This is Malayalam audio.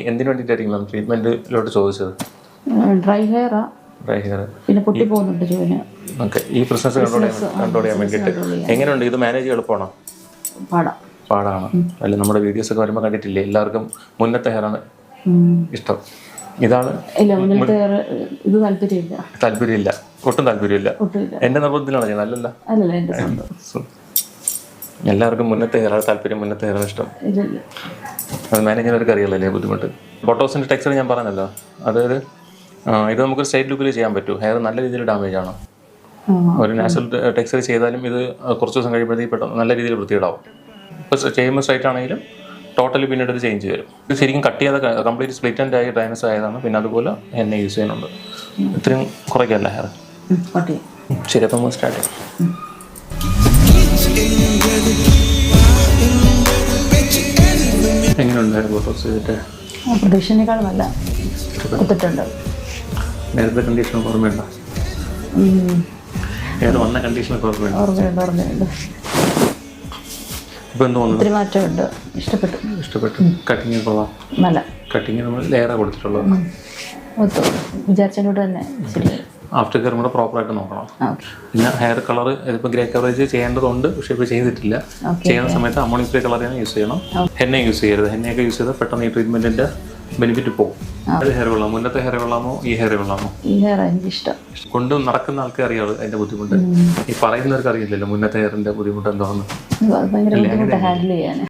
എന്തിനു വേണ്ടിയിട്ടായിരിക്കും മാം ട്രീറ്റ്മെന്റിലോട്ട് ചോദിച്ചത്? ഡ്രൈ ഹെയറാ, ഡ്രൈ ഹെയർ, പിന്നെ പൊട്ടി പോകുന്നുണ്ട് ചുവന്. ഓക്കെ. ഈ പ്രശ്നത്തെ കൺട്രോൾ ചെയ്യാൻ വേണ്ടിയിട്ട് എങ്ങനെയുണ്ട് ഇത് മാനേജ് എളുപ്പമാണോ? പാടാണ് അല്ല. നമ്മുടെ വീഡിയോസ് ഒക്കെ വരുമ്പോൾ കണ്ടിട്ടില്ലേ, എല്ലാവർക്കും മുന്നത്തെ ഹെയറാണ് ഇഷ്ടം. ഇതാണ് ഇത് താല്പര്യമില്ല, ഒട്ടും താല്പര്യമില്ല. എന്റെ നിർബന്ധത്തിലാണ് ചെയ്യുന്നത്, അല്ലല്ല. എല്ലാവർക്കും മുന്നത്തെ ഹെയറാണ് താല്പര്യം, മുന്നത്തെ ഹെയറാണ് ഇഷ്ടം. അത് മാനേജ് ചെയ്യുന്നവർക്ക് അറിയാമല്ലോ ബുദ്ധിമുട്ട്. ബൊട്ടോക്സിന്റെ ടെക്സ്ചർ ഞാൻ പറഞ്ഞല്ലോ, അതായത് ഇത് നമുക്ക് സ്ട്രൈറ്റ് ലുക്കിൽ ചെയ്യാൻ പറ്റും. ഹെയർ നല്ല രീതിയിൽ ഡാമേജ് ആണ്. ഒരു നാച്ചുറൽ ടെക്സ്ചർ ചെയ്താലും ഇത് കുറച്ച് ദിവസം കഴിയുമ്പോഴത്തേക്ക് പെട്ടെന്ന് നല്ല രീതിയിൽ വൃത്തിയിടാവും. ഇപ്പോൾ ചെയ്യുമ്പോൾ സ്ട്രൈറ്റ് ആണെങ്കിലും ടോട്ടലി പിന്നീട് ഒരു ചേഞ്ച് വരും. ഇത് ശരിക്കും കട്ട് ചെയ്യാതെ കംപ്ലീറ്റ് സ്പ്ലിറ്റൻ്റ് ആയി ഡ്രൈനസ് ആയതാണ്. പിന്നെ അതുപോലെ എന്നെ യൂസ് ചെയ്യുന്നുണ്ട്. ഇത്രയും കുറയ്ക്കല്ല ഹെയർ. ശരി, അപ്പം നമുക്ക് സ്റ്റാർട്ട് ചെയ്യാം. എങ്ങനെയുണ്ട് ബോട്ടോക്സ് ചെയ്തിട്ട്? പ്രതീക്ഷനേക്കാൾ നല്ല കൊടുത്തിട്ടുണ്ട്. നേരത്തെ കണ്ടീഷൻ ഓർമ്മയുണ്ടോ? ഹെയർ വന്ന കണ്ടീഷനൊക്കെ ഓർമ്മയുണ്ട്. ഇപ്പം എന്ത് തോന്നുന്നു? ഒത്തിരി മാറ്റമുണ്ട്. ഇഷ്ടപ്പെട്ടു. കട്ടിങ് കൊള്ളാം. നല്ല കട്ടിങ് നമ്മൾ ലെയറാണ് കൊടുത്തിട്ടുള്ളത്. വിചാരിച്ചതിനോട് തന്നെ ശരി. ആഫ്റ്റർ കെയറും കൂടെ പ്രോപ്പറായിട്ട് നോക്കണം. പിന്നെ ഹെയർ കളർ ഇതിപ്പോൾ ഗ്രേ കവറേജ് ചെയ്യേണ്ടതുണ്ട്, പക്ഷേ ഇപ്പോൾ ചെയ്തിട്ടില്ല. ചെയ്യുന്ന സമയത്ത് അമോണിയം ഫ്രീ കളർ തന്നെ യൂസ് ചെയ്യണം. ഹെന്ന യൂസ് ചെയ്യരുത്. ഹെന്നയൊക്കെ യൂസ് ചെയ്താൽ പെട്ടെന്ന് ഈ ട്രീറ്റ്മെൻറ്റിൻ്റെ ബെനിഫിറ്റ് പോകും. അത് ഹെയർ കൊള്ളാം. മുന്നത്തെ ഹെയർ കൊള്ളാമോ ഈ ഹെയർ കൊള്ളാമോ? ഈ ഹെയർ എനിക്കിഷ്ടം. കൊണ്ട് നടക്കുന്ന ആൾക്കെ അറിയാം അതിൻ്റെ ബുദ്ധിമുട്ട്. ഈ പറയുന്നവർക്ക് അറിയില്ലല്ലോ മുന്നത്തെ ഹെയറിൻ്റെ ബുദ്ധിമുട്ട് എന്താണെന്ന്. ഭയങ്കര ബുദ്ധിമുട്ട് ഹാൻഡിൽ ചെയ്യാൻ.